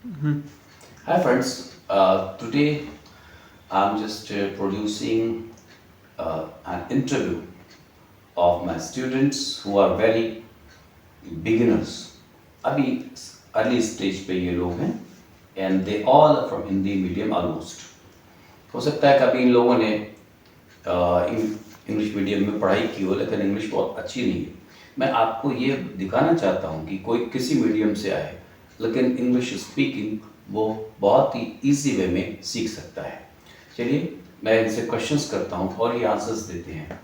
Mhm. Hi friends, today I'm just producing an interview of my students who are very beginners. अभी early stage पे ये लोग हैं and they all from Hindi medium almost. हो सकता है कभी इन लोगों ने इंग्लिश मीडियम में पढ़ाई की हो लेकिन इंग्लिश बहुत अच्छी नहीं है. मैं आपको ये दिखाना चाहता हूँ कि कोई किसी मीडियम से आए लेकिन इंग्लिश स्पीकिंग वो बहुत ही इजी वे में सीख सकता है. चलिए मैं इनसे क्वेश्चंस करता हूँ और ये आंसर्स देते हैं.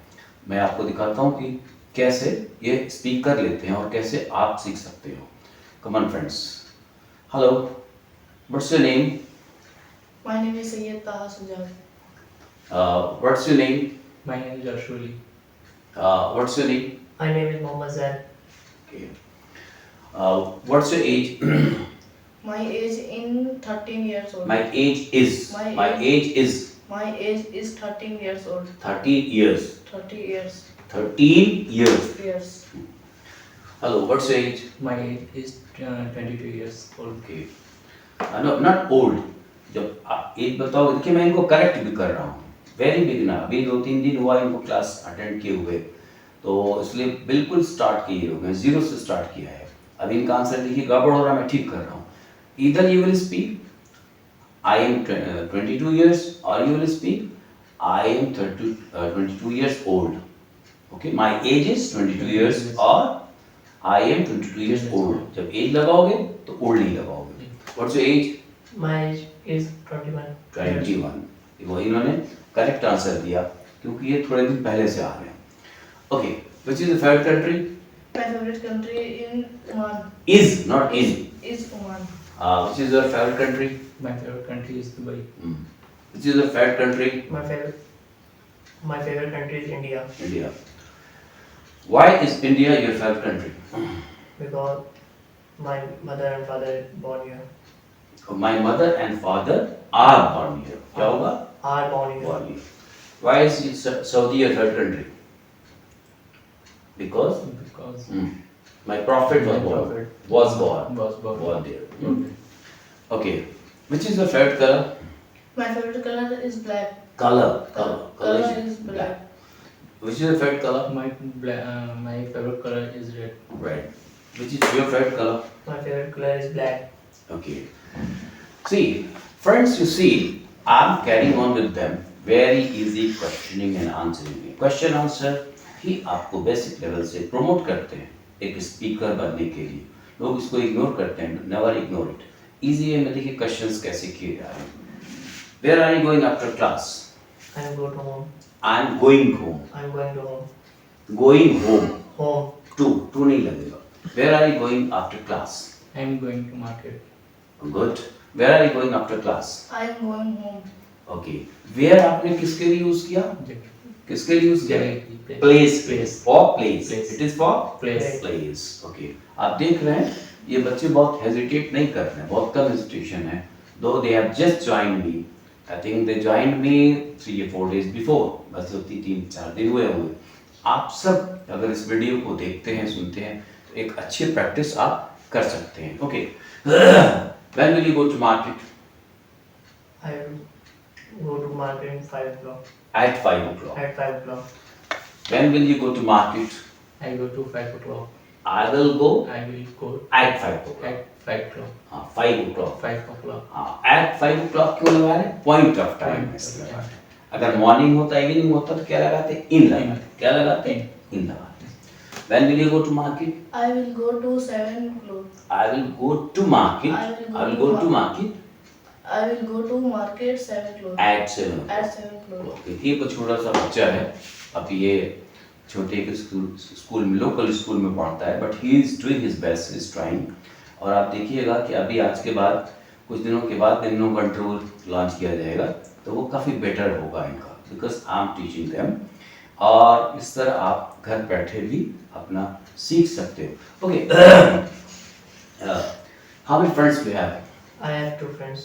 मैं आपको दिखाता हूँ कि कैसे ये स्पीक कर लेते हैं और कैसे आप सीख सकते हो. Come on friends. Hello, what's your name? My name is Sayyed Taha Sujal. What's your name? My name is Ashwali. What's your name? My name is Mohammed Zaid. Okay. What's your age? My age in 13 years old. My age is. My My age is My age is 13 years old. 13 years. 30 years. 13 years. Years. Hello, what's your age? My age is 22 years old. Okay. No, not old. जब आप as बताओ देखिए मैं इनको correct भी कर रहा हूँ. Very beginner. अभी 2-3 दिन हुआ इनको क्लास अटेंड किए हुए, तो इसलिए बिल्कुल स्टार्ट किए लोग हैं, जीरो से स्टार्ट किया है. अभी इनका आंसर देखिए गड़बड़ हो रहा है, मैं ठीक कर रहा हूँ. इधर you will speak I am 22 years और you will speak I am 22 years old. Okay, my age is 22 years और I am 22 years old. जब एज लगाओगे तो ओल्ड नहीं लगाओगे. What's your age? My age is 21. 21. वो इन्होंने करेक्ट आंसर दिया क्योंकि ये थोड़े दिन पहले से आ रहे हैं. Okay, which is the favorite country? My favorite country in Oman. Is, not in. Is Oman. Which is your favorite country? My favorite country is Dubai. Which is your favorite country? My favorite country is India India. Why is India your favorite country? because my mother and father born here. My mother and father are born here. क्या होगा? Are born here. Born here. Why is Saudi your third country? Because Because my prophet was my born. prophet Was born. was born there. Okay. Okay. Which is your favorite color? My favorite color is black. Color. Color is black. Which is your favorite color? My favorite color is red. Red. Which is your favorite color? My favorite color is black. Okay. See, friends, you see, I'm carrying on with them. Very easy questioning and answering. Question answer ही आपको basic level से promote करते हैं एक speaker बनने के लिए. लोग इसको इग्नोर करते हैं. Never ignore it. इजी है. मैं देखिए क्वेश्चंस कैसे किए जा रहे हैं. Where are you going after class? I am go to home. I'm going home. I am going to home. Going home. Home. Two नहीं लगेगा. Where are you going after class? I am going to market. Good. Where are you going after class? I am going home. Okay. Where आपने किसके लिए use किया? किसके लिए use किया? Place. Place. For place. Place. It is for Place. place. Okay. आप देख रहे हैं ये बच्चे बहुत हेजिटेट नहीं कर रहे हैं. बहुत कम हेजिटेशन है. Though they have just joined me. I think they joined me 3 or 4 days before. बस 3-4 दिन हुए होंगे. आप सब अगर इस वीडियो को देखते हैं सुनते हैं तो एक अच्छी प्रैक्टिस आप कर सकते हैं. Okay. When will you go to market? I will go to market at 5 o'clock. At 5 o'clock. At 5 o'clock. When will you go to market? I go to 5 o'clock. I will go I will go at 5 o'clock. at 5 o'clock. 5 o'clock. 5 o'clock. At 5 o'clock क्यों लगा रहे हैं? Point of time. Point of time. अगर morning होता evening होता तो क्या लगाते? इन लगाते. क्या लगाते? इन लगाते. When will you go to market? I will go to 7 o'clock. I will go to market. I will go go to to market I will go to market 7 o'clock. at 7 o'clock. At 7 o'clock. Okay. ये कुछ छोटा सा बच्चा है. अब ये छोटे के स्कूल में लोकल स्कूल में पढ़ता है but he is doing his best. Is trying. और आप देखिएगा कि अभी आज के बाद कुछ दिनों के बाद निम्नो कंट्रोल लॉन्च किया जाएगा तो वो काफ़ी बेटर होगा इनका because I am teaching them. और इस तरह आप घर बैठे भी अपना सीख सकते हो. Okay. How many friends do you have? I have 2 friends.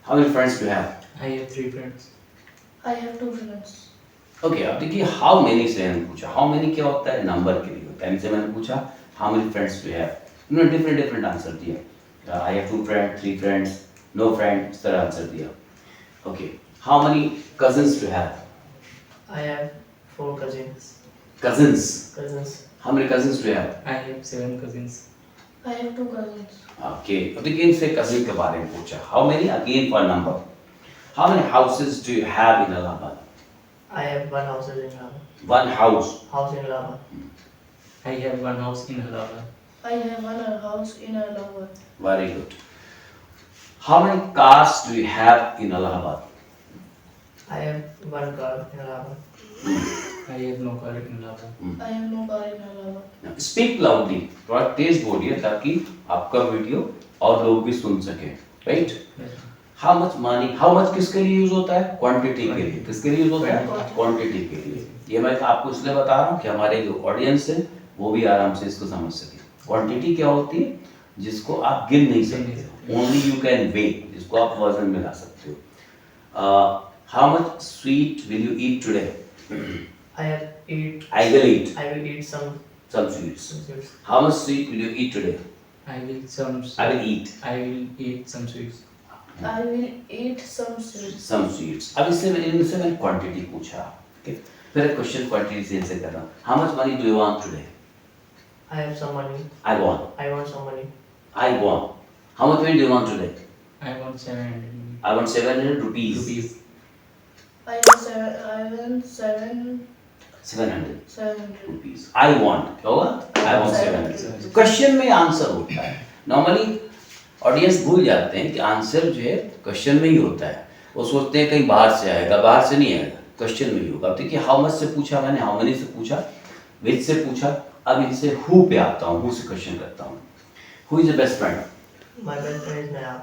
How many friends do you have? I have 3 friends. I have 2 friends. Okay. अब देखिए हाउ मेनी से मैंने पूछा. हाउ मेनी क्या होता है? नंबर के लिए होता है. इनसे मैंने पूछा how many friends do you have. उन्होंने डिफरेंट आंसर दिया. I have 2 friends, 3 friends, no friend, इस तरह आंसर दिया. Okay. How many cousins do you have? I have 4 cousins. Cousins. Cousins. How many cousins do you have? I have 7 cousins. I have 2 cousins. Okay. अब देखिए इनसे cousin के बारे में पूछा. How many? Again for number. How many houses do you have in Allahabad? I have 1 house in Allahabad. One house. House in Allahabad. I have 1 house in Allahabad. I have 1 house in Allahabad. Very good. How many cars do you have in Allahabad? I have 1 car in Allahabad. I have no car in Allahabad. I have no car in Allahabad. Now, speak loudly. थोड़ा तेज बोलिए ताकि आपका video और लोग भी सुन सकें. Right? Yes. How much money? How much किसके लिए यूज होता है? क्वांटिटी के लिए. किसके लिए यूज होता है? Quantity. क्वांटिटी के लिए. ये मैं आपको इसलिए बता रहा हूँ कि हमारे जो ऑडियंस है वो भी आराम से इसको समझ सके. क्वांटिटी क्या होती है? जिसको आप गिन नहीं सकते. Only you can weigh. जिसको आप वजन में ला सकते हो. How much sweet will you eat today? I have eat. I will eat I will eat some some sweets. sweets. How much sweet will you eat today? I will some. I will eat I will eat some sweets. I will eat some sweets. some sweets. अब इनसे मैंने quantity पूछा. Okay. फिर question quantity से इनसे कर रहा हूँ. How much money do you want today? I have some money. I want. I want some money. I want. How much money do you want today? I want 700 I want 700 rupees. rupees. I want 700 700. rupees. I want. क्या होगा? I want 700. Question में answer होता है. Normally audience भूल जाते हैं कि answer जो है क्वेश्चन में ही होता है. वो सोचते हैं कहीं बाहर से आएगा. बाहर से नहीं आएगा. क्वेश्चन में ही होगा. अब देखिए हाउ मच से पूछा मैंने, हाउ मनी से पूछा, विच से पूछा. अब इनसे हु पे आता हूँ. हु से क्वेश्चन करता हूँ. Who is the best friend? My best friend is Naya.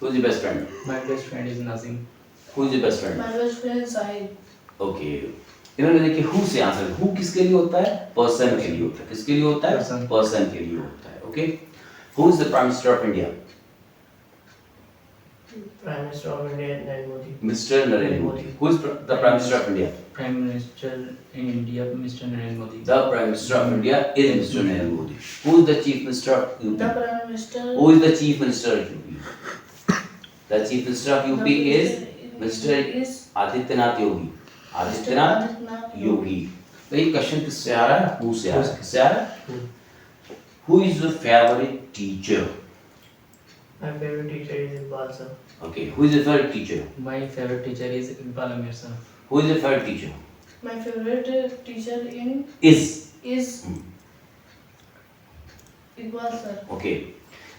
Who is the best friend? My best friend is Nazim. Who is the best friend? My best friend is Sahid. Okay. इन्होंने देखिए who से answer. Who किसके लिए होता है? Person के लिए होता है. किसके लिए होता है? Person. पर्सन के लिए होता है. Okay. Who is the prime minister of India? Prime Minister of India is Narendra Modi. Mister Narendra Modi. Who is the prime minister of India? Prime Minister in India, Mr. Narendra Modi. The Prime Minister of India is Mr. Narendra Modi. Who is the Chief Minister of UP? The Prime Minister. Who is the Chief Minister of UP? The Chief Minister of UP is Mr. is Adityanath Yogi. Mr. Adityanath Aditya योगी. तो ये question किससे आ रहा है? Who से आ रहा है? किससे आ रहा है? Who? Who is your favorite teacher? My favorite teacher is Iqbal sir. Okay. Who is your favorite teacher? My favorite teacher is Iqbal Ameer sir. Who is your favorite teacher? My favorite teacher Is. is Iqbal sir. Okay.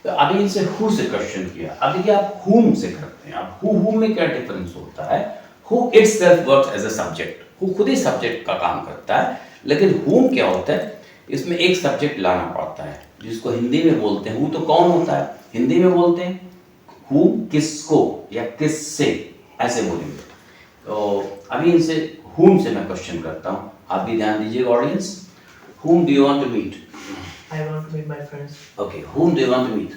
तो अभी इनसे who से question किया. अब देखिए आप whom से करते हैं. अब हु में क्या डिफरेंस होता है? Who itself works as a subject. Who खुद ही सब्जेक्ट का काम करता है. लेकिन whom क्या होता है? इसमें एक सब्जेक्ट लाना पड़ता है जिसको हिंदी में बोलते हैं. हु तो कौन होता है? हिंदी में बोलते हैं हु किसको या किससे, ऐसे बोलेंगे. तो अभी इनसे whom से मैं क्वेश्चन करता हूँ. आप भी ध्यान दीजिए audience. Whom do you want to meet? I want to meet my friends. Okay. Whom do you want to meet?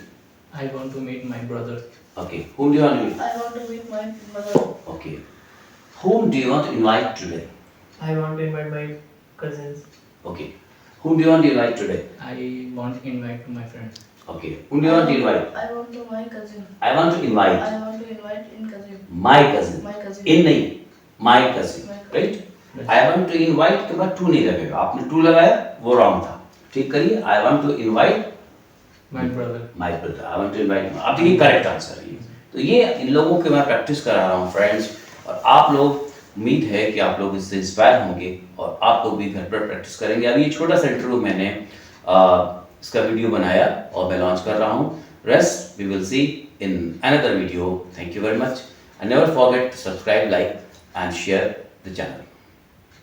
I want to meet my brother. Okay. Whom do you want to meet? I want to meet my mother. Okay. Whom do you want to invite today? I want to invite my cousins. Okay. Whom do you want to invite today? I want to invite to my friends. Okay. Whom do you want to invite? I want to my cousin. I want to invite I want to invite in cousin. my cousin. My cousin. In नहीं, my cousin. My cousin. Right? I want to invite के बाद to नहीं लगेगा. आपने to लगाया वो wrong था. ठीक करिए. I want to invite My brother. my brother. I want to invite. अब देखिए करेक्ट आंसर है. तो ये इन लोगों के मैं प्रैक्टिस करा रहा हूँ फ्रेंड्स. और आप लोग उम्मीद है कि आप लोग इससे इंस्पायर होंगे और आप लोग भी घर पर प्रैक्टिस करेंगे. अभी ये छोटा सा इंटरव्यू मैंने इसका वीडियो बनाया और मैं लॉन्च कर रहा हूँ. Rest we will see in another video. Thank you very much and never forget to subscribe, like and share the channel.